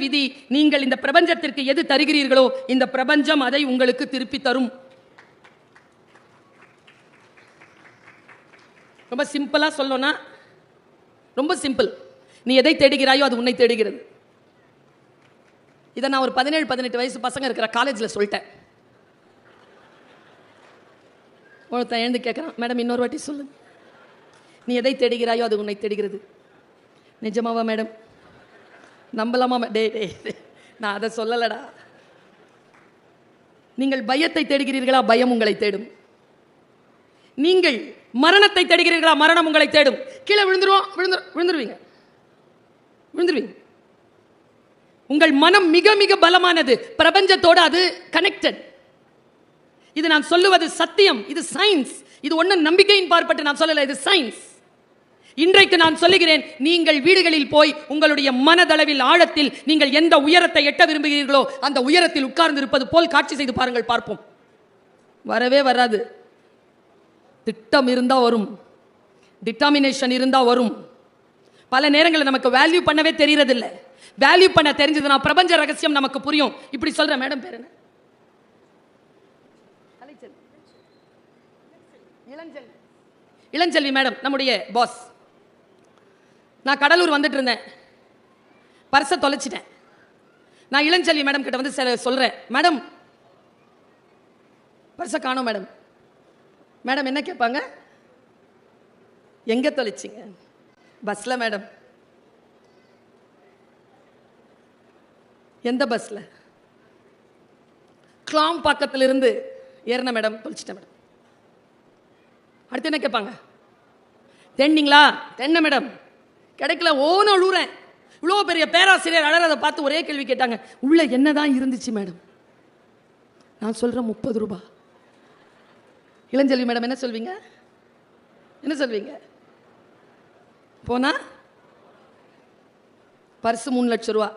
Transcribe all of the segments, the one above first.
விதி, நீங்கள் இந்த பிரபஞ்சத்திற்கு எது தருகிறீர்களோ இந்த பிரபஞ்சம் அதை உங்களுக்கு திருப்பி தரும். ரொம்ப சிம்பிளா சொல்லணும்னா, ரொம்ப சிம்பிள். நீ எதை தேடுகிறாயோ அது உன்னை தேடுகிறது. இதை நான் ஒரு 17-18 வயசு பசங்க இருக்கிற காலேஜில் சொல்லிட்டேன். ஒருத்தன் எழுந்து கேட்குறான், மேடம் இன்னொரு வாட்டி சொல்லு. நீ எதை தேடுகிறாயோ அது உன்னை தேடுகிறது. நிஜமாவா மேடம்? நம்பலாமா? டே டே நான் அதை சொல்லலடா. நீங்கள் பயத்தை தேடுகிறீர்களா? பயம் உங்களை தேடும். நீங்கள் மரணத்தை தேடுகிறீர்களா? மரணம் உங்களை தேடும். கீழே விழுந்துருவீங்க. உங்கள் மனம் மிக மிக பலமானது. பிரபஞ்சத்தோடு அது கனெக்டட். இது நான் சொல்லுவது சத்தியம். இது சயின்ஸ். இது ஒன்றும் நம்பிக்கையின் பார்ப்பட்டு நான் சொல்லல, இது சயின்ஸ். இன்றைக்கு நான் சொல்லுகிறேன், நீங்கள் வீடுகளில் போய் உங்களுடைய மனதளவில் ஆழத்தில் நீங்கள் எந்த உயரத்தை எட்ட விரும்புகிறீர்களோ அந்த உயரத்தில் உட்கார்ந்து இருப்பது போல் காட்சி செய்து பாருங்கள், பார்ப்போம். வரவே வராது. திட்டம் இருந்தா வரும், டிட்டர்மினேஷன் இருந்தா வரும். பல நேரங்களில் நமக்கு வேல்யூ பண்ணவே தெரியறதில்லை. வேல்யூ பண்ண தெரிஞ்சதுன்னா பிரபஞ்ச ரகசியம் நமக்கு புரியும். இப்படி சொல்றேன். மேடம் பேர் என்ன? இளஞ்செல்வி மேடம், நம்முடைய பாஸ். நான் கடலூர் வந்துட்டு இருந்தேன், பர்ஸை தொலைச்சிட்டேன். நான் இளஞ்செல்வி மேடம் கிட்ட வந்து சொல்றேன், மேடம் பர்ஸை காணோம் மேடம். மேடம் என்ன கேட்பாங்க? எங்க தொலைச்சிங்க? பஸ்ல மேடம். எந்த பஸ்ல? கிளாம் பக்கத்துல இருந்து ஏறின மேடம், தொலைச்சிட்டேன் மேடம். அடுத்து என்ன கேட்பாங்க? தென்னீங்களா? தென்ன மேடம். கிடைக்கல. ஓன அழுறேன். இவ்வளோ பெரிய பேராசிரியர் அழறதை பார்த்து ஒரே கேள்வி கேட்டாங்க, உள்ள என்னதான் இருந்துச்சு மேடம்? நான் சொல்றேன் 30 ரூபாய். இளஞ்செல்வி மேடம் என்ன சொல்வீங்க? என்ன சொல்வீங்க? போனா பர்சு 3 லட்சம் ரூபா.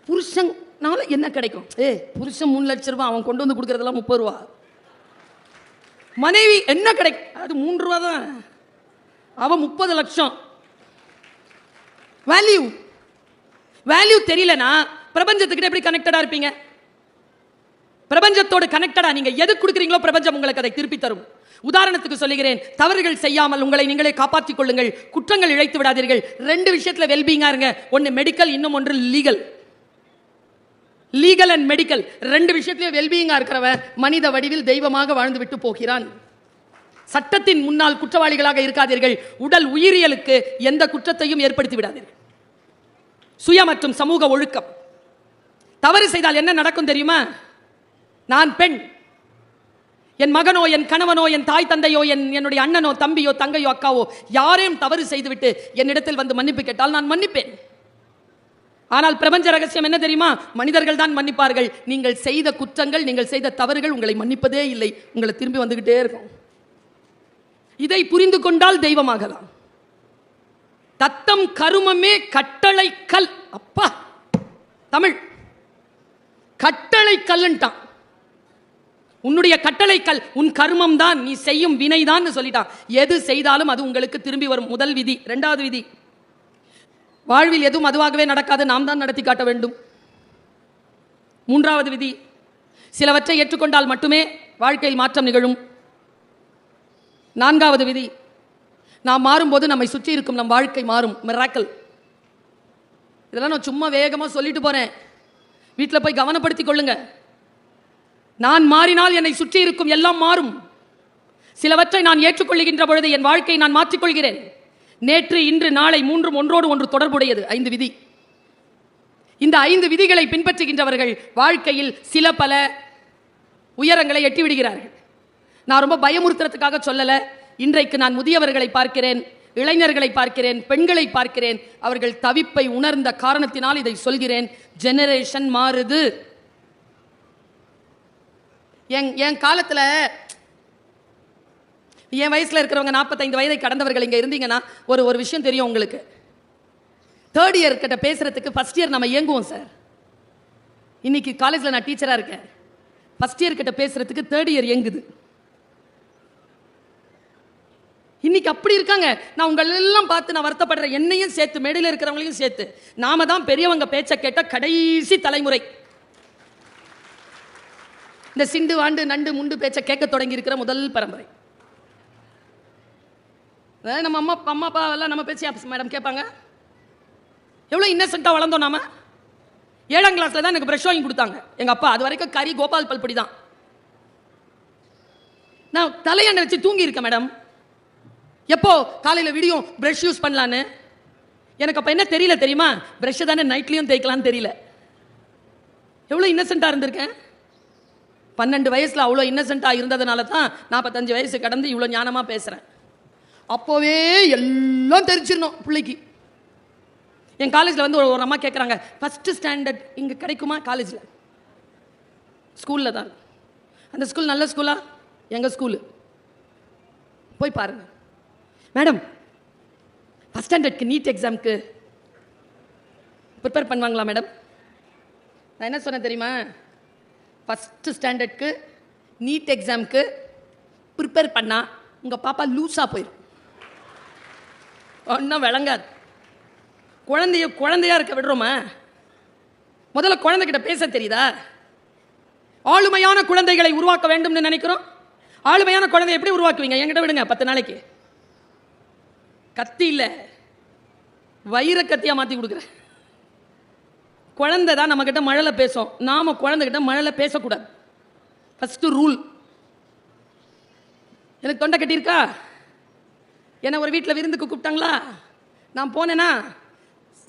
புருஷனால என்ன கிடைக்கும்? புருஷன் 3 லட்சம் ரூபாய், அவன் கொண்டு வந்து கொடுக்கறதெல்லாம் 30 ரூபா. மனைவி என்ன கிடைக்கும்? அது 3 ரூபா தான், அவன் 30 லட்சம். வேல்யூ தெரியலனா பிரபஞ்சத்துக்கிட்ட எப்படி கனெக்டடா இருப்பீங்க? பிரபஞ்சத்தோடு கனெக்டடா நீங்க எது கொடுக்குறீங்களோ பிரபஞ்சம் உங்களுக்கு அதை திருப்பி தரும். உதாரணத்துக்கு சொல்லுகிறேன், தவறுகள் செய்யாமல் உங்களை நீங்களே காப்பாற்றிக் கொள்ளுங்கள், குற்றங்கள் இழைத்து விடாதீர்கள். 2 விஷயத்துல வெல்பீங்கா இருங்க. ஒன்னு மெடிக்கல், இன்னும் ஒன்று லீகல் அண்ட் மெடிக்கல். 2 விஷயத்திலே வெல்பீயிங்கா இருக்கிறவன் மனித வடிவில் தெய்வமாக வாழ்ந்து விட்டு போகிறான். சட்டத்தின் முன்னால் குற்றவாளிகளாக இருக்காதீர்கள். உடல் உயிரியலுக்கு எந்த குற்றத்தையும் ஏற்படுத்தி விடாதீர்கள். சுய மற்றும் சமூக ஒழுக்கம். தவறு செய்தால் என்ன நடக்கும் தெரியுமா? நான் பெண், என் மகனோ என் கணவனோ என் தாய் தந்தையோ என்னுடைய அண்ணனோ தம்பியோ தங்கையோ அக்காவோ யாரையும் தவறு செய்துவிட்டு என்னிடத்தில் வந்து மன்னிப்பு கேட்டால் நான் மன்னிப்பேன். ஆனால் பிரபஞ்ச ரகசியம் என்ன தெரியுமா? மனிதர்கள் தான் மன்னிப்பார்கள். நீங்கள் செய்த குற்றங்கள், நீங்கள் செய்த தவறுகள் உங்களை மன்னிப்பதே இல்லை, உங்களை திரும்பி வந்துகிட்டே இருக்கும். இதை புரிந்து கொண்டால் தெய்வமாகலாம். தத்தம் கருமமே கட்டளை கல். அப்பா தமிழ் கட்டளை கல்லுன்ட்டான். உன்னுடைய கட்டளை கல் உன் கர்மம் தான், நீ செய்யும் வினை தான் சொல்லிட்டான். எது செய்தாலும் அது உங்களுக்கு திரும்பி வரும். முதல் விதி. 2வது விதி, வாழ்வில் எதுவும் அதுவாகவே நடக்காது, நாம் தான் நடத்தி காட்ட வேண்டும். 3வது விதி, சிலவற்றை ஏற்றுக்கொண்டால் மட்டுமே வாழ்க்கையில் மாற்றம் நிகழும். 4வது விதி, நாம் மாறும்போது நம்மை சுற்றி இருக்கும் நம் வாழ்க்கை மாறும். மிராக்கிள். இதெல்லாம் நான் சும்மா வேகமா சொல்லிட்டு போறேன், வீட்டில் போய் கவனப்படுத்திக் கொள்ளுங்க. நான் மாறினால் என்னை சுற்றி இருக்கும் எல்லாம் மாறும். சிலவற்றை நான் ஏற்றுக்கொள்ளுகின்ற பொழுது என் வாழ்க்கையை நான் மாற்றிக்கொள்கிறேன். நேற்று, இன்று, நாளை 3ம் ஒன்றோடு ஒன்று தொடர்புடையது. 5 விதி. இந்த 5 விதிகளை பின்பற்றுகின்றவர்கள் வாழ்க்கையில் சில பல உயரங்களை எட்டிவிடுகிறார்கள். நான் ரொம்ப பயமுறுத்துறதுக்காக சொல்லல. இன்றைக்கு நான் முதியவர்களை பார்க்கிறேன், இளைஞர்களை பார்க்கிறேன், பெண்களை பார்க்கிறேன். அவர்கள் தவிப்பை உணர்ந்த காரணத்தினால் இதை சொல்கிறேன். ஜெனரேஷன் மாறுது. என் காலத்தில், என் வயசுல இருக்கிறவங்க 45 வயதை கடந்தவர்கள் இங்க இருந்தீங்கன்னா ஒரு விஷயம் தெரியும் உங்களுக்கு. 3rd இயர் கிட்ட பேசுறதுக்கு ஃபர்ஸ்ட் இயர் நம்ம ஏங்குவோம் சார். இன்னைக்கு காலேஜில் நான் டீச்சரா இருக்கேன். ஃபர்ஸ்ட் இயர் கிட்ட பேசுறதுக்கு 3rd இயர் ஏங்குது. இன்னைக்கு அப்படி இருக்காங்க. நான் உங்கள் எல்லாம் பார்த்து நான் வருத்தப்படுறேன், என்னையும் சேர்த்து, மேடையில் இருக்கிறவங்களையும் சேர்த்து. நாம தான் பெரியவங்க பேச்ச கேட்ட கடைசி தலைமுறை. இந்த சிண்டு வாண்டு நண்டு முண்டு பேச்ச கேட்க தொடங்கி இருக்கிற முதல் பரம்பரை. நம்ம அம்மா அப்பா எல்லாம் நம்ம பேச்சு மேடம் கேட்பாங்க. எவ்வளோ இன்னசென்ட்டாக வளர்ந்தோம் நாம. 7ஆம் கிளாஸ்ல தான் எனக்கு ப்ரஷ் வாங்கி கொடுத்தாங்க எங்க அப்பா. அது வரைக்கும் கறி கோபால் பல்படி தான். நான் தலையண்டை வச்சு தூங்கி இருக்கேன் மேடம். எப்போ காலையில் விடியும் ப்ரஷ் யூஸ் பண்ணலான்னு. எனக்கு அப்போ என்ன தெரியல தெரியுமா? ப்ரஷ் தானே நைட்லையும் தேய்க்கலான்னு தெரியல. எவ்வளோ இன்னசென்ட்டாக இருந்திருக்கேன். 12 வயசில் அவ்வளோ இன்னசென்ட்டாக இருந்ததுனால தான் 45 வயசு கடந்து இவ்வளோ ஞானமாக பேசுகிறேன். அப்போவே எல்லாம் தெரிஞ்சிடணும் பிள்ளைக்கு. என் காலேஜில் வந்து ஒரு அம்மா கேட்குறாங்க, ஃபஸ்ட்டு ஸ்டாண்டர்ட் இங்கே கிடைக்குமா? காலேஜில், ஸ்கூலில் தான். அந்த ஸ்கூல் நல்ல ஸ்கூலா? எங்கள் ஸ்கூலு. போய் பாருங்கள் மேடம். ஃபஸ்ட் ஸ்டாண்டர்ட்க்கு நீட் எக்ஸாமுக்கு ப்ரிப்பேர் பண்ணுவாங்களா மேடம்? நான் என்ன சொன்னேன் தெரியுமா? ஃபஸ்ட்டு ஸ்டாண்டர்ட்க்கு நீட் எக்ஸாமுக்கு ப்ரிப்பேர் பண்ணால் உங்கள் பாப்பா லூஸாக போயிடும். ஒன்றும் விளங்காது. குழந்தையா இருக்க விடுறோமா? முதல்ல குழந்தைகிட்ட பேச தெரியுதா? ஆளுமையான குழந்தைகளை உருவாக்க வேண்டும்னு நினைக்கிறோம். ஆளுமையான குழந்தை எப்படி உருவாக்குவீங்க? என்கிட்ட விடுங்க 10 நாளைக்கு. கத்தி இல்லை, வயிற கத்தியா மாற்றி கொடுக்குறேன். குழந்தை தான் நம்ம கிட்ட மழலை பேசும். நாம குழந்தைகிட்ட மழலை பேசக்கூடாது. First rule. எனக்கு தொண்டை கட்டியிருக்கா? என்னை ஒரு வீட்டில் விருந்துக்கு கூப்பிட்டாங்களா? நான் போனேன்னா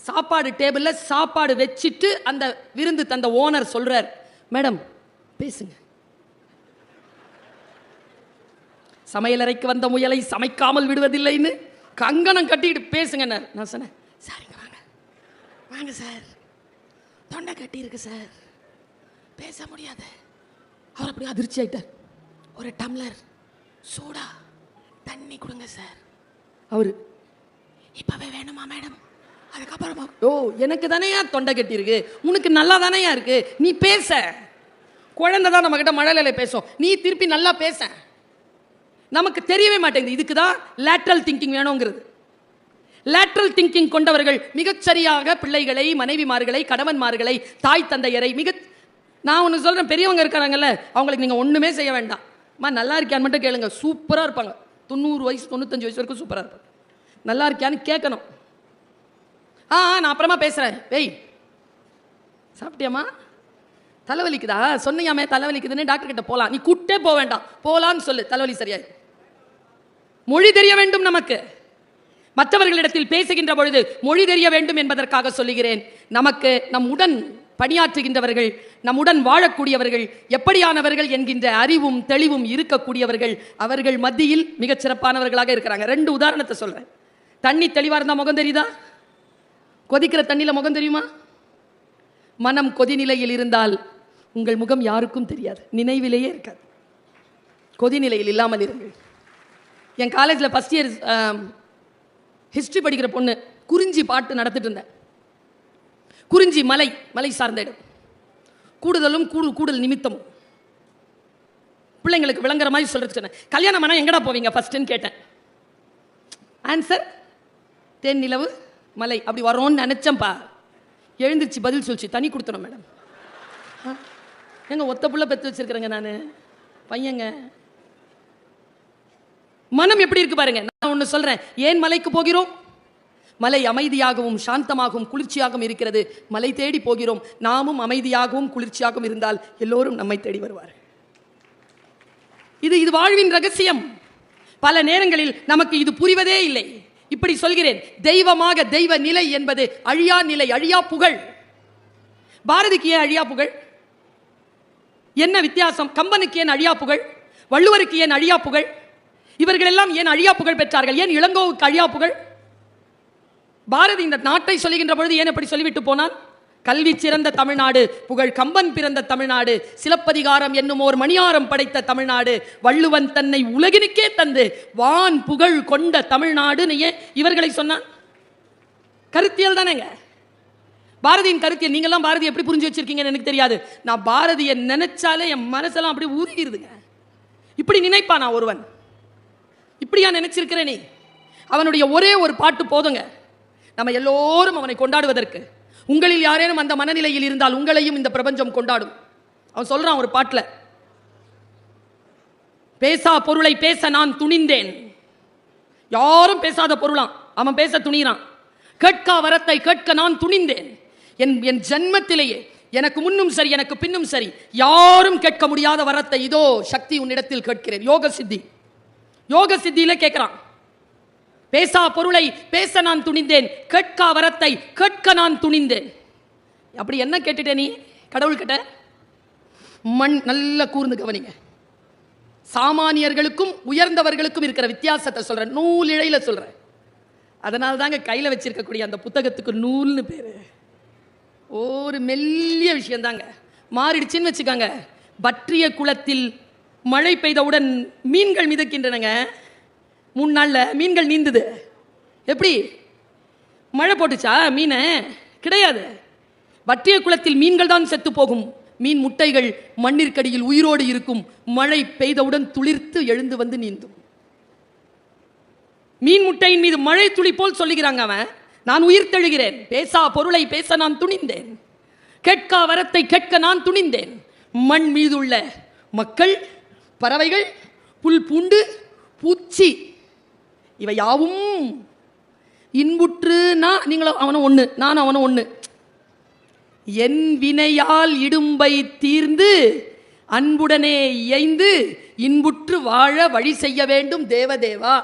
சாப்பாடு டேபிளில் சாப்பாடு வச்சுட்டு அந்த விருந்து தந்த ஓனர் சொல்கிறார், மேடம் பேசுங்க. சமையலறைக்கு வந்த முயலை சமைக்காமல் விடுவதில்லைன்னு கங்கணம் கட்டிட்டு பேசுங்க. நான் சொன்னேன், சரிங்க வாங்க வாங்க சார், தொண்டை கட்டி இருக்கு சார், பேச முடியாது. அவர் அப்படி அதிர்ச்சி ஆயிட்டார். ஒரு டம்ளர் சூடா தண்ணி கொடுங்க சார். அவரு இப்பவே வேணுமா மேடம்? அதுக்கப்புறமா, ஓ எனக்கு தானேயா தொண்டை கட்டி இருக்கு, உனக்கு நல்லா தானேயா இருக்கு, நீ பேச. குழந்தை தான் நம்ம கிட்ட மழலையில பேசும், நீ திருப்பி நல்லா பேச. நமக்கு தெரியவே மாட்டேங்குது. இதுக்கு தான் லேட்ரல் திங்கிங் வேணுங்கிறது. லேட்ரல் திங்கிங் கொண்டவர்கள் மிகச்சரியாக பிள்ளைகளை, மனைவிமார்களை, கணவன்மார்களை, தாய் தந்தையரை நான் ஒன்று சொல்கிறேன், பெரியவங்க இருக்கிறாங்கல்ல, அவங்களுக்கு நீங்கள் ஒன்றுமே செய்ய வேண்டாம். நல்லா இருக்கியான்னு மட்டும் கேளுங்க, சூப்பராக இருப்பாங்க. 90 வயசு 95 வயசு வரைக்கும் சூப்பராக இருப்பாங்க. நல்லா இருக்கியான்னு கேட்கணும். நான் அப்புறமா பேசுகிறேன். வெய், சாப்பிட்டியாமா? தலைவலிக்குதா? சொன்னியாமே தலைவலிக்குதுன்னு டாக்டர் கிட்ட போகலாம். நீ கூட்டே போக வேண்டாம், போகலான்னு சொல்லு, தலைவலி சரியாய். மொழி தெரிய வேண்டும் நமக்கு. மற்றவர்களிடத்தில் பேசுகின்ற பொழுது மொழி தெரிய வேண்டும் என்பதற்காக சொல்லுகிறேன். நமக்கு நம்முடன் பணியாற்றுகின்றவர்கள், நம்முடன் வாழக்கூடியவர்கள் எப்படியானவர்கள் என்கின்ற அறிவும் தெளிவும் இருக்கக்கூடியவர்கள் அவர்கள் மத்தியில் மிகச் சிறப்பானவர்களாக இருக்கிறாங்க. 2 உதாரணத்தை சொல்றேன். தண்ணி தெளிவா இருந்தா முகம் தெரியுதா? கொதிக்கிற தண்ணியில முகம் தெரியுமா? மனம் கொதிநிலையில் இருந்தால் உங்கள் முகம் யாருக்கும் தெரியாது, நினைவிலேயே இருக்காது. கொதிநிலையில் இல்லாமல் இருங்கள். என் காலேஜில் ஃபஸ்ட் இயர் ஹிஸ்ட்ரி படிக்கிற பொண்ணு குறிஞ்சி பாட்டு நடத்திட்டு இருந்தேன். குறிஞ்சி மலை சார்ந்த இடம். கூடுதலும் கூடுதல் நிமித்தமும் பிள்ளைங்களுக்கு விளங்குற மாதிரி சொல்றது சொன்னேன். கல்யாணம் ஆனால் எங்கடா போவீங்க ஃபர்ஸ்ட்னு கேட்டேன். ஆன்சர் தேன் நிலவு மலை அப்படி வரோன்னு நினைச்சேன்ப்பா. எழுந்திருச்சு பதில் சொல்லிச்சு, தனி கொடுத்தணும் மேடம். எங்க ஒத்த புள்ள பெற்று வச்சிருக்கிறேங்க நான், பையங்க. மனம் எப்படி இருக்கு பாருங்க. நான் ஒன்று சொல்றேன், ஏன் மலைக்கு போகிறோம்? மலை அமைதியாகவும் சாந்தமாகவும் குளிர்ச்சியாகவும் இருக்கிறது. மலை தேடி போகிறோம். நாமும் அமைதியாகவும் குளிர்ச்சியாகவும் இருந்தால் எல்லோரும் நம்மை தேடி வருவார். இது வாழ்வின் ரகசியம். பல நேரங்களில் நமக்கு இது புரிவதே இல்லை. இப்படி சொல்கிறேன், தெய்வமாக தெய்வ நிலை என்பது அழியா நிலை, அழியா புகழ். பாரதிக்கு ஏன் அழியா புகழ்? என்ன வித்தியாசம்? கம்பனுக்கு ஏன் அழியா புகழ்? வள்ளுவருக்கு ஏன் அழியா புகழ்? இவர்கள் எல்லாம் ஏன் அழியா புகழ் பெற்றார்கள்? ஏன் இளங்கோவுக்கு அழியா புகழ்? பாரதி இந்த நாட்டை சொல்லுகின்ற பொழுது ஏன் எப்படி சொல்லிவிட்டு போனான்? கல்வி சிறந்த தமிழ்நாடு, புகழ் கம்பன் பிறந்த தமிழ்நாடு, சிலப்பதிகாரம் என்னும் ஓர் மணியாரம் படைத்த தமிழ்நாடு, வள்ளுவன் தன்னை உலகினுக்கே தந்து வான் புகழ் கொண்ட தமிழ்நாடு ஏன் இவர்களை சொன்னான்? கருத்தியல் தானேங்க பாரதியின் கருத்தியல். நீங்கெல்லாம் பாரதி எப்படி புரிஞ்சு வச்சிருக்கீங்கன்னு எனக்கு தெரியாது. நான் பாரதியை நினைச்சாலே என் மனசெல்லாம் அப்படி உருகிருதுங்க. இப்படி நினைப்பானா ஒருவன்? இப்படியா நினைச்சிருக்கிற நீ? அவனுடைய ஒரே ஒரு பாட்டு போதுங்க நம்ம எல்லோரும் அவனை கொண்டாடுவதற்கு. உங்களில் யாரேனும் அந்த மனநிலையில் இருந்தால் உங்களையும் இந்த பிரபஞ்சம் கொண்டாடும். அவன் சொல்றான் ஒரு பாட்டில், பேசா பொருளை பேச நான் துணிந்தேன். யாரும் பேசாத பொருளாம் அவன் பேச துணிகிறான். கேட்கா வரத்தை கேட்க நான் துணிந்தேன். என் ஜன்மத்திலேயே எனக்கு முன்னும் சரி எனக்கு பின்னும் சரி யாரும் கேட்க முடியாத வரத்தை இதோ சக்தி உன்னிடத்தில் கேட்கிறேன். யோக சித்தியில கேட்கிறான். பேசா பொருளை பேச நான் துணிந்தேன், கேட்கா வரத்தை கேட்க நான் துணிந்தேன். அப்படி என்ன கேட்டுட்ட நீ கடவுள் கிட்ட? மண் நல்ல கூர்ந்து கவனிங்க. சாமானியர்களுக்கும் உயர்ந்தவர்களுக்கும் இருக்கிற வித்தியாசத்தை சொல்றேன், நூல் இழையில சொல்றேன். அதனால தாங்க கையில் வச்சிருக்கக்கூடிய அந்த புத்தகத்துக்கு நூல்னு பேரு. ஒரு மெல்லிய விஷயம் தாங்க. மாறிடுச்சுன்னு வச்சுக்காங்க. பற்றிய குளத்தில் மழை பெய்தவுடன் மீன்கள் மிதக்கின்றனங்க. 3 நாளில் மீன்கள் நீந்துது. எப்படி? மழை போட்டுச்சா மீனை? கிடையாது. வற்றிய குளத்தில் மீன்கள் தான் செத்து போகும். மீன் முட்டைகள் மண்ணிற்கடியில் உயிரோடு இருக்கும். மழை பெய்தவுடன் துளிர்த்து எழுந்து வந்து நீந்தும். மீன் முட்டையின் மீது மழை துளி போல் சொல்லுகிறாங்க அவன். நான் உயிர் தெழுகிறேன். பேசா பொருளை பேச நான் துணிந்தேன், கேட்கா வரத்தை கேட்க நான் துணிந்தேன். மண் மீதுள்ள மக்கள், பறவைகள், புல் பூண்டு, பூச்சி இவை யாவும் இன்புற்று. நான் நீங்களும் அவனும் ஒன்று, நானும் அவனும் ஒன்று. என் வினையால் இடும்பை தீர்ந்து அன்புடனே இயைந்து இன்புற்று வாழ வழி செய்ய வேண்டும் தேவதேவா.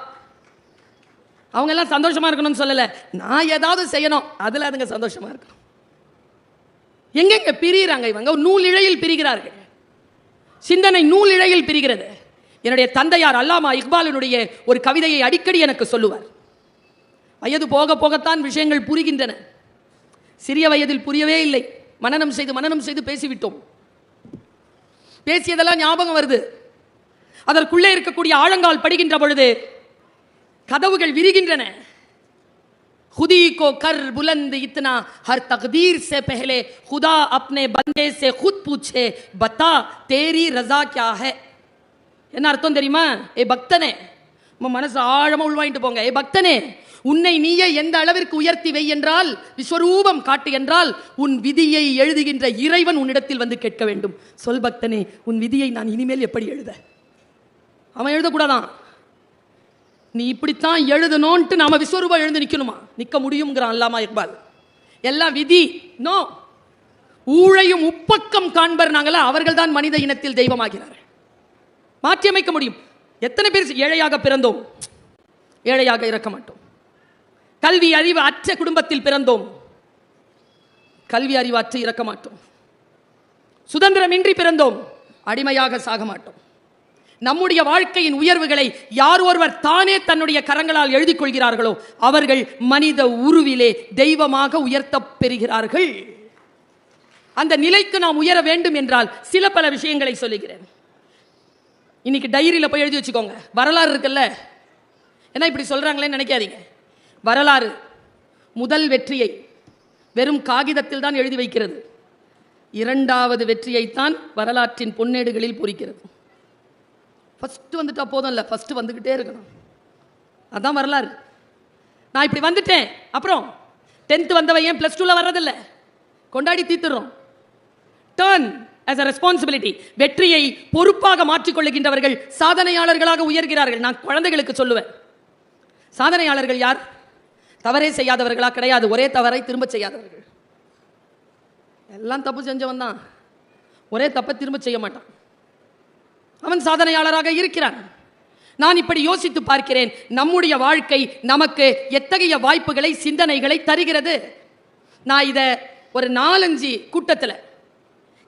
அவங்க எல்லாம் சந்தோஷமா இருக்கணும்னு சொல்லல, நான் ஏதாவது செய்யணும், அதுல அதுங்க சந்தோஷமா இருக்கணும். எங்கெங்க பிரிகிறாங்க இவங்க? நூல் இழையில் பிரிகிறார்கள். சிந்தனை நூல் இழையில் பிரிகிறது. என்னுடைய தந்தையார் அல்லாமா இக்பாலினுடைய ஒரு கவிதையை அடிக்கடி எனக்கு சொல்லுவார். வயது போக போகத்தான் விஷயங்கள் புரிகின்றன. சிறிய வயதில் புரியவே இல்லை. மனனம் செய்து பேசிவிட்டோம். பேசியதெல்லாம் ஞாபகம் வருது. அதற்குள்ளே இருக்கக்கூடிய ஆழங்கால் படுகின்ற பொழுது கதவுகள் விரிகின்றன. खुदी को कर बुलंद इतना हर तकदीर से पहले खुदा अपने बंदे से खुद पूछे बता तेरी रजा क्या है. என்ன அர்த்தம் தெரியுமா? ஏ பக்தனே, மனசு ஆழமா உள்வாங்கிட்டு போங்க. ஏ பக்தனே, உன்னை நீயே எந்த அளவிற்கு உயர்த்தி வை என்றால், விஸ்வரூபம் காட்டு என்றால், உன் விதியை எழுதுகின்ற இறைவன் உன்னிடத்தில் வந்து கேட்க வேண்டும். சொல் பக்தனே, உன் விதியை நான் இனிமேல் எப்படி எழுத? அவன் எழுதக்கூடாதான். நீ இப்படித்தான் எழுதணும்ட்டு நாம விஸ்வரூபம் எழுந்து நிற்கணுமா? நிற்க முடியுங்கிறான் அல்லாமா இக்பால். எல்லாம் விதி. நோ, ஊழையும் உப்பக்கம் காண்பர் நாங்களா, அவர்கள் தான் மனித இனத்தில் தெய்வமாகிறார்கள். மாற்றி அமைக்க முடியும். எத்தனை பேர் ஏழையாக பிறந்தோம், ஏழையாக இறக்க மாட்டோம். கல்வி அறிவு அற்ற குடும்பத்தில் பிறந்தோம், கல்வி அறிவு அற்று இறக்க மாட்டோம். சுதந்திரமின்றி பிறந்தோம், அடிமையாக சாக மாட்டோம். நம்முடைய வாழ்க்கையின் உயர்வுகளை யார் ஒருவர் தானே தன்னுடைய கரங்களால் எழுதி கொள்கிறார்களோ அவர்கள் மனித உருவிலே தெய்வமாக உயர்த்த பெறுகிறார்கள். அந்த நிலைக்கு நாம் உயர வேண்டும் என்றால் சில பல விஷயங்களை சொல்லுகிறேன். இன்னைக்கு டைரியில் போய் எழுதி வச்சுக்கோங்க. வரலாறு இருக்குல்ல, ஏன்னா இப்படி சொல்றாங்களேன்னு நினைக்காதீங்க. வரலாறு முதல் வெற்றியை வெறும் காகிதத்தில் தான் எழுதி வைக்கிறது. 2வது வெற்றியைத்தான் வரலாற்றின் பொன்னேடுகளில் பொறிக்கிறது. ஃபர்ஸ்ட் வந்துட்டா போதும் இல்லை, ஃபர்ஸ்ட் வந்துக்கிட்டே இருக்கணும். அதான் வரலாறு. நான் இப்படி வந்துட்டேன், அப்புறம் 10th வந்தவன் ஏன் +2ல வர்றதில்லை? கொண்டாடி தீர்த்துறோம். Turn as a responsibility. வெற்றியை பொறுப்பாக மாற்றிக்கொள்ளுகின்றவர்கள் சாதனையாளர்களாக உயர்கிறார்கள். நான் குழந்தைகளுக்கு சொல்லுவேன், சாதனையாளர்கள் யார்? தவறே செய்யாதவர்களா? கிடையாது. ஒரே தவறை திரும்ப செய்யாதவர்கள். எல்லாம் தப்பு செஞ்சவன் தான், ஒரே தப்பை திரும்ப செய்ய மாட்டான். அவன் சாதனையாளராக இருக்கிறான். நான் இப்படி யோசித்து பார்க்கிறேன், நம்முடைய வாழ்க்கை நமக்கு எத்தகைய வாய்ப்புகளை, சிந்தனைகளை தருகிறது. நான் இதை ஒரு 4-5 கூட்டத்தில்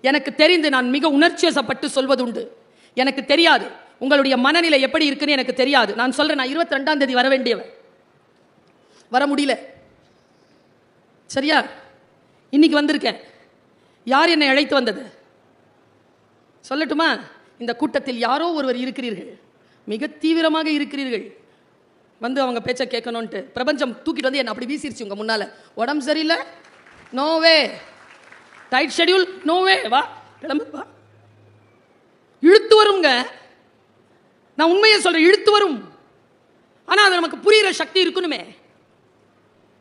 எனக்கு தெரிந்து நான் மிக உணர்ச்சிவசப்பட்டு சொல்வதுண்டு. எனக்கு தெரியாது உங்களுடைய மனநிலை எப்படி இருக்குன்னு எனக்கு தெரியாது. நான் சொல்றேன், நான் 22ஆம் தேதி வர வேண்டியவன், வர முடியல. சரியா? இன்னைக்கு வந்திருக்கேன். யார் என்னை அழைத்து வந்தது சொல்லட்டுமா? இந்த கூட்டத்தில் யாரோ ஒருவர் இருக்கிறீர்கள், மிக தீவிரமாக இருக்கிறீர்கள். வந்து அவங்க பேச்சை கேட்கணும்ட்டு பிரபஞ்சம் தூக்கிட்டு வந்து என்ன அப்படி வீசிருச்சு உங்க முன்னால. உடம்பு சரியில்லை, நோவே. Tight schedule, நோவே. வா, கிளம்பு, வா. இழுத்து வருங்க. நான் உண்மையை சொல்றேன், இழுத்து வரும். ஆனா அது நமக்கு புரியுற சக்தி இருக்கணுமே.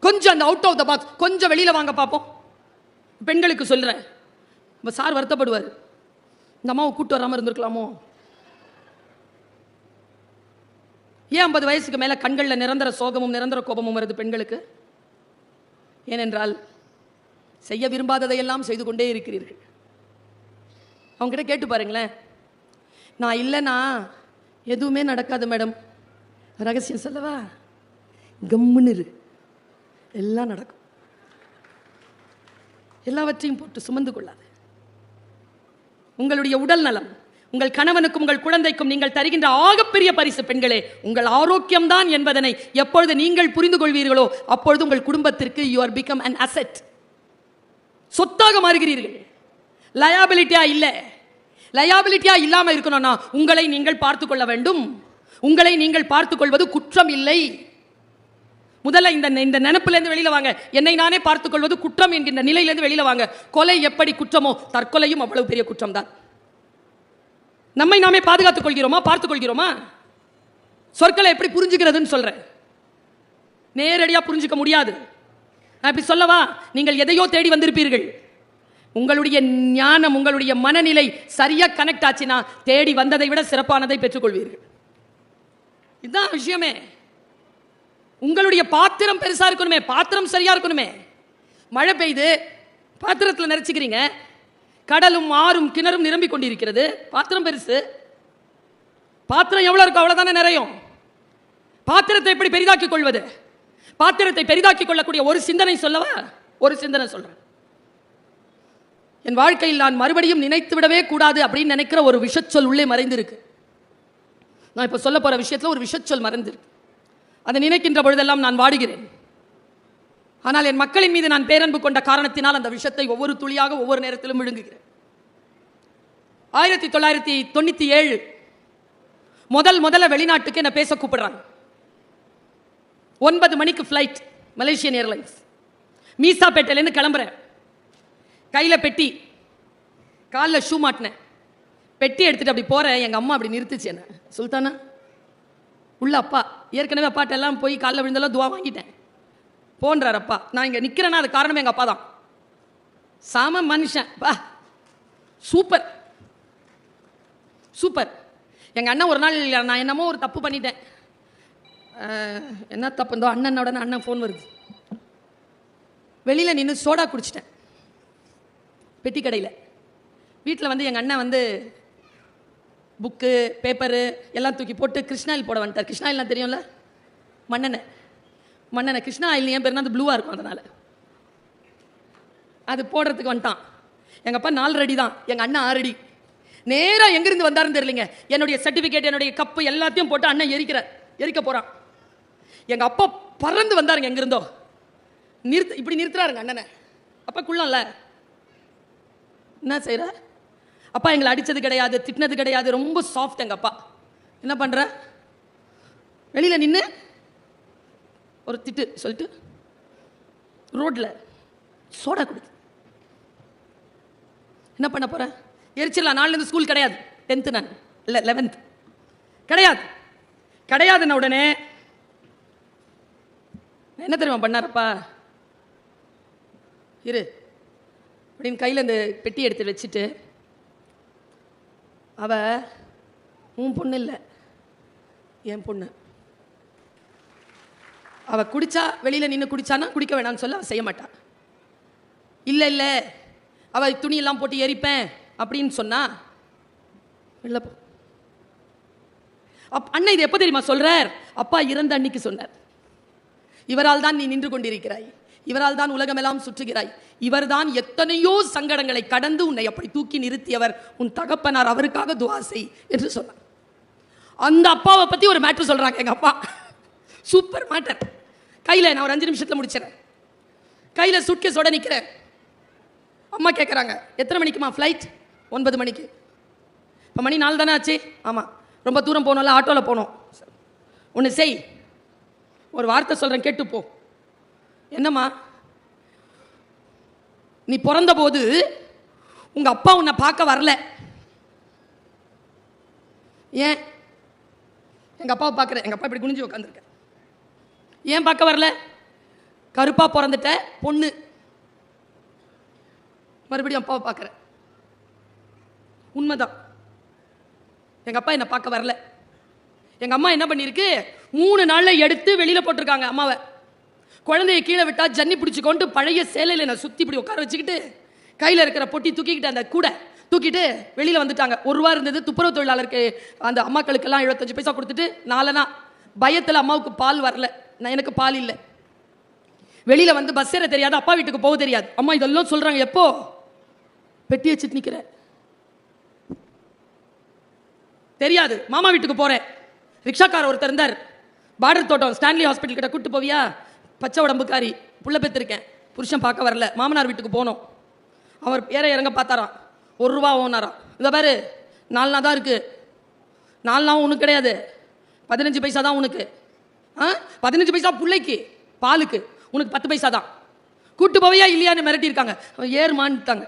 கொஞ்சம் அந்த அவுட் ஆஃப் த பாக்ஸ், கொஞ்சம் வெளியில வாங்க பார்ப்போம். பெண்களுக்கு சொல்றேன், சார் வருத்தப்படுவார், இந்த அம்மாவை கூட்டு வராம இருந்திருக்கலாமோ. ஏன் 50 வயசுக்கு மேல கண்கள்ல நிரந்தர சோகமும் நிரந்தர கோபமும் வருது பெண்களுக்கு? ஏனென்றால் செய்ய விரும்பாததையெல்லாம் செய்து கொண்டே இருக்கிறீர்கள். அவங்க கிட்ட கேட்டு பாருங்களேன், நான் இல்லைன்னா எதுவுமே நடக்காது மேடம். ரகசியம் சொல்லவா? கம்முன்னு இரு, எல்லாம் நடக்கும். எல்லாவற்றையும் போட்டு சுமந்து கொள்ளாது. உங்களுடைய உடல் நலம், உங்கள் கணவனுக்கும் உங்கள் குழந்தைக்கும் நீங்கள் தருகின்ற ஆகப்பெரிய பரிசு பெண்களே உங்கள் ஆரோக்கியம்தான் என்பதனை எப்பொழுது நீங்கள் புரிந்து கொள்வீர்களோ அப்பொழுது உங்கள் குடும்பத்திற்கு you are become an asset. சொத்தாக மாறுகிறீர்கள். லயபிலிட்டியா இல்ல. லயபிலிட்டியா இல்லாம இருக்கணும்னா உங்களை நீங்கள் பார்த்துக் கொள்ள வேண்டும். உங்களை நீங்கள் பார்த்துக் கொள்வது குற்றம் இல்லை. முதல்ல இந்த நினைப்பிலிருந்து வெளியில வாங்க. என்னை நானே பார்த்துக் கொள்வது குற்றம் என்கின்ற நிலையிலிருந்து வெளியில வாங்க. கொலை எப்படி குற்றமோ தற்கொலையும் அவ்வளவு பெரிய குற்றம் தான். நம்மை நாமே பாதுகாத்துக் கொள்கிறோமா? பார்த்துக் கொள்கிறோமா? சொற்களை எப்படி புரிஞ்சுக்கிறதுன்னு சொல்றேன். நேரடியா புரிஞ்சுக்க முடியாது. நான் இப்படி சொல்லவா? நீங்கள் எதையோ தேடி வந்திருப்பீர்கள். உங்களுடைய ஞானம், உங்களுடைய மனநிலை சரியா கனெக்ட் ஆச்சுன்னா தேடி வந்ததை விட சிறப்பானதை பெற்றுக்கொள்வீர்கள். இதுதான் விஷயமே. உங்களுடைய பாத்திரம் பெருசா இருக்கணுமே, பாத்திரம் சரியா இருக்கணுமே. மழை பெய்து பாத்திரத்தில் நிறைச்சிக்கிறீங்க, கடலும் ஆறும் கிணறும் நிரம்பி கொண்டிருக்கிறது, பாத்திரம் பெருசு. பாத்திரம் எவ்வளவு இருக்கும் அவ்வளவுதானே நிறையும். பாத்திரத்தை எப்படி பெரிதாக்கிக் கொள்வது? பாத்திரத்தை பெரிதாக்கிக் கொள்ளக்கூடிய ஒரு சிந்தனை சொல்லவா? ஒரு சிந்தனை சொல்றேன். என் வாழ்க்கையில் நான் மறுபடியும் நினைத்து விடவே கூடாது அப்படின்னு நினைக்கிற ஒரு விஷச்சொல் உள்ளே மறைந்திருக்கு. நான் இப்ப சொல்ல போற விஷயத்துல ஒரு விஷச்சொல் மறைந்திருக்கு. அதை நினைக்கின்ற பொழுதெல்லாம் நான் வாடுகிறேன். ஆனால் என் மக்களின் மீது நான் பேரன்பு கொண்ட காரணத்தினால் அந்த விஷயத்தை ஒவ்வொரு துளியாக ஒவ்வொரு நேரத்திலும் விழுங்குகிறேன். 1997 முதல்ல வெளிநாட்டுக்கு என்ன பேச கூப்பிடுறாங்க. 9 மணிக்கு ஃப்ளைட், மலேசியன் ஏர்லைன்ஸ். மீசாப்பேட்டையிலேருந்து கிளம்புறேன். கையில பெட்டி, காலில் ஷூ மாட்டினேன். பெட்டி எடுத்துட்டு அப்படி போறேன். எங்க அம்மா அப்படி நிறுத்துச்சு என்ன. சுல்தானா உள்ள அப்பா, ஏற்கனவே அப்பாட்ட எல்லாம் போய் காலில் விழுந்தெல்லாம் துவா வாங்கிட்டேன். போன்றார் அப்பா. நான் இங்க நிக்கிறேன்னா அது காரணம் எங்க அப்பா தான். சாம மனுஷன் பா, சூப்பர் சூப்பர். எங்க அண்ணன் ஒரு நாள் நான் என்னமோ ஒரு தப்பு பண்ணிட்டேன். என்ன தப்பு இருந்தோ அண்ணனோட அண்ணன் ஃபோன் வருது. வெளியில நின்று சோடா குடிச்சிட்டேன் பெட்டி கடையில். வீட்டில் வந்து எங்கள் அண்ணன் வந்து புக்கு பேப்பரு எல்லாம் தூக்கி போட்டு கிருஷ்ணாயில் போட வந்துட்டார். கிருஷ்ணாயில்னா தெரியும்ல, மண்ணெண்ணெய். கிருஷ்ணா ஆயில் என் பேர் அது ப்ளூவாக இருக்கும், அதனால் அது போடுறதுக்கு வந்துட்டான். எங்கள் அப்பா 4 அடி தான், எங்கள் அண்ணன் 6 அடி. நேராக எங்கிருந்து வந்தாருன்னு தெரியலிங்க. என்னுடைய சர்டிஃபிகேட், என்னுடைய கப்பு எல்லாத்தையும் போட்டு அண்ணன் எரிக்க போகிறான். எங்கள் அப்பா பறந்து வந்தாருங்க எங்கிருந்தோ. இப்படி நிறுத்துறாருங்க அண்ணனை. அப்பா குள்ளம்ல என்ன செய்கிற? அப்பா எங்களை அடித்தது கிடையாது, திட்டினது கிடையாது, ரொம்ப சாஃப்ட் எங்கள் அப்பா. என்ன பண்ணுற? வெளியில் நின்று ஒரு திட்டு சொல்லிட்டு ரோட்டில் சோடா குடிச்சு என்ன பண்ண போற? எரிச்சிடலாம். நாலுலேருந்து ஸ்கூல் கிடையாது. 10th நான் இல்லை 11th கிடையாதுன்ன உடனே என்ன தெரியுமா பண்ணாரப்பா? இரு அப்படின்னு கையில் இந்த பெட்டி எடுத்து வச்சுட்டு, அவ உன் பொண்ணு இல்லை என் பொண்ணு. அவ குடிச்சா வெளியில் நின்று குடிச்சானா குடிக்க வேணாம்னு சொல்ல அவ செய்ய மாட்டா. இல்லை அவ துணியெல்லாம் போட்டு எரிப்பேன் அப்படின்னு சொன்னா இல்லை. அண்ணன் இது எப்போ தெரியுமா சொல்றார்? அப்பா இறந்த அன்னைக்கு சொன்னார். இவரால் தான் நீ நின்று கொண்டிருக்கிறாய், இவரால் தான் உலகமெல்லாம் சுற்றுகிறாய், இவர்தான் எத்தனையோ சங்கடங்களை கடந்து உன்னை அப்படி தூக்கி நிறுத்தியவர், உன் தகப்பனார், அவருக்காக துவா செய் என்று சொன்னார். அந்த அப்பாவை பத்தி ஒரு மேட்டர் சொல்றாங்க எங்க அப்பா. Super matter. கையில நான் ஒரு 5 நிமிஷத்துல முடிச்சிடறேன். கையில சூட்கேஸோட நிக்கிறேன். அம்மா கேட்குறாங்க, எத்தனை மணிக்குமா ஃப்ளைட்? 9 மணிக்கு. இப்போ மணி 4 தானே ஆச்சு? ஆமாம். ரொம்ப தூரம் போகணும்ல, ஆட்டோவில் போகணும். ஒன்று செய், ஒரு வார்த்தை சொல்கிறேன் கேட்டுப்போ. என்னம்மா? நீ பிறந்த போது உங்கள் அப்பா உன்னை பார்க்க வரல. ஏன்? எங்கள் அப்பாவை பார்க்குறேன். எங்கள் அப்பா இப்படி குனிஞ்சு உட்காந்துருக்கேன். ஏன் பார்க்க வரல? கருப்பா பிறந்துட்ட பொண்ணு, மறுபடியும் அப்பாவை பார்க்குறேன். உண்மைதான், எங்கள் அப்பா என்னை பார்க்க வரல. எங்கள் அம்மா என்ன பண்ணியிருக்கு, 3 நாளில் எடுத்து வெளியில் போட்டிருக்காங்க அம்மாவை. குழந்தைய கீழே விட்டா ஜன்னி பிடிச்சிக்கொண்டு பழைய சேலையில் என்னை சுற்றி இப்படி உட்கார வச்சுக்கிட்டு கையில் இருக்கிற பொட்டி தூக்கிக்கிட்டு அந்த கூடை தூக்கிட்டு வெளியில் வந்துட்டாங்க. 1 ரூபா இருந்தது. துப்புரவு தொழிலாளருக்கு அந்த அம்மாக்களுக்கெல்லாம் 75 பைசா கொடுத்துட்டு 4 பயத்தில் அம்மாவுக்கு பால் வரல, நான் எனக்கு பால் இல்லை. வெளியில் வந்து பஸ் ஏற தெரியாது, அப்பா வீட்டுக்கு போக தெரியாது. அம்மா இதெல்லாம் சொல்கிறாங்க. எப்போ? பெட்டி வச்சுட்டு நிற்கிறேன், தெரியாது. மாமா வீட்டுக்கு போகிறேன். ரிக்ஷாக்கார ஒருத்தர் இருந்தார், பார்டர் தோட்டம் ஸ்டான்லி ஹாஸ்பிட்டல் கிட்ட கூட்டு போவியா, பச்சை உடம்புக்காரி, புள்ள பெற்றிருக்கேன், புருஷன் பார்க்க வரல, மாமனார் வீட்டுக்கு போனோம். அவர் ஏற இறங்க பார்த்தாராம், 1 ரூபா ஓனாராம். இந்த பாரு 4 தான் இருக்குது, 4 உனக்கு கிடையாது, 15 பைசா தான் உனக்கு. 15 பைசா பிள்ளைக்கு பாலுக்கு, உனக்கு 10 பைசா தான். கூட்டு போவையா இல்லையான்னு மிரட்டியிருக்காங்க. ஏறுமான்ட்டாங்க.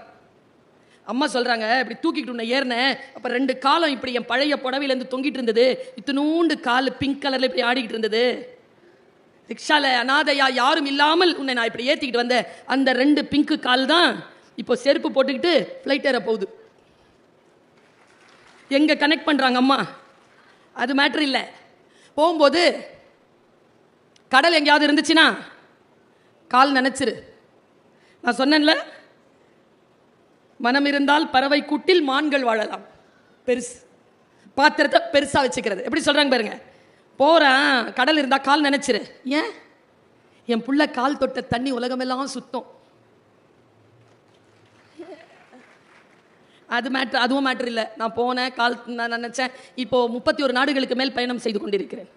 அம்மா சொல்கிறாங்க, இப்படி தூக்கிட்டு உன்னை ஏறினேன், அப்போ 2 காலம் இப்படி என் பழைய புடவையிலேருந்து தொங்கிட்டு இருந்தது, இத்தினூண்டு கால் பிங்க் கலரில் இப்படி ஆடிக்கிட்டு இருந்தது. ரிக்ஷாவில் அனாதையா யாரும் இல்லாமல் உன்னை நான் இப்படி ஏற்றிக்கிட்டு வந்தேன். அந்த 2 பிங்க்கு கால் தான் இப்போ செருப்பு போட்டுக்கிட்டு ஃப்ளைட் ஏற போகுது. எங்கே கனெக்ட் பண்ணுறாங்க அம்மா, அது மேட்ரு இல்லை. போகும்போது கடல் எங்கேயாவது இருந்துச்சுன்னா கால் நினச்சிரு. நான் சொன்னேன்ல, மனம் இருந்தால் பறவை கூட்டில் மான்கள் வாழலாம். பெருசு பாத்திரத்தை பெருசாக வச்சுக்கிறது. எப்படி சொல்கிறாங்க பாருங்க. போகிறேன், கடல் இருந்தால் கால் நினச்சிரு. ஏன்? என் புள்ள கால் தொட்ட தண்ணி உலகமெல்லாம் சுத்தம். அது மேட்ரு, அதுவும் மேட்ரு இல்லை. நான் போனேன், கால் நான் நினச்சேன். இப்போது 31 நாடுகளுக்கு மேல் பயணம் செய்து கொண்டிருக்கிறேன்.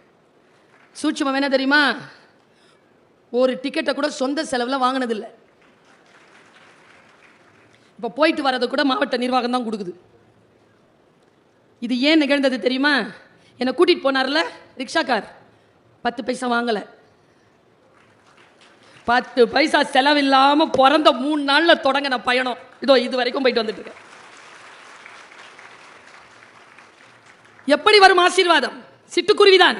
சூட்சுமம் என்ன தெரியுமா? ஒரு டிக்கெட்டை கூட சொந்த செலவில் வாங்கினதில்லை. இப்போ போயிட்டு வர்றது கூட மாவட்ட நிர்வாகம் தான் கொடுக்குது. இது ஏன் நிகழ்ந்தது தெரியுமா? என்னை கூட்டிகிட்டு போனார்ல ரிக்ஷாக்கார், 10 பைசா வாங்கலை. 10 பைசா செலவில்லாமல் பிறந்த 3 நாளில் தொடங்கின பயணம் இதோ இது வரைக்கும் போயிட்டு வந்துட்டு இருக்கேன். எப்படி வரும் ஆசீர்வாதம்? சிட்டுக்குருவிதான்.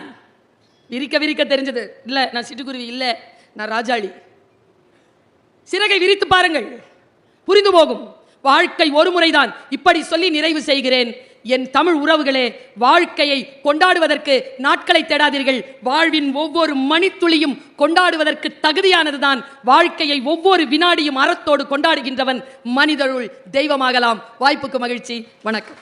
விரிக்க விரிக்க தெரிஞ்சது இல்லை, நான் சிட்டுக்குருவி இல்லை, நான் ராஜாளி. சிறகை விரித்து பாருங்கள், புரிந்து போகும். வாழ்க்கை ஒரு முறைதான். இப்படி சொல்லி நிறைவு செய்கிறேன். என் தமிழ் உறவுகளே, வாழ்க்கையை கொண்டாடுவதற்கு நாட்களை தேடாதீர்கள். வாழ்வின் ஒவ்வொரு மணித்துளியும் கொண்டாடுவதற்கு தகுதியானதுதான். வாழ்க்கையை ஒவ்வொரு வினாடியும் அறத்தோடு கொண்டாடுகின்றவன் மனிதருள் தெய்வமாகலாம். வாய்ப்புக்கு மகிழ்ச்சி. வணக்கம்.